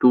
2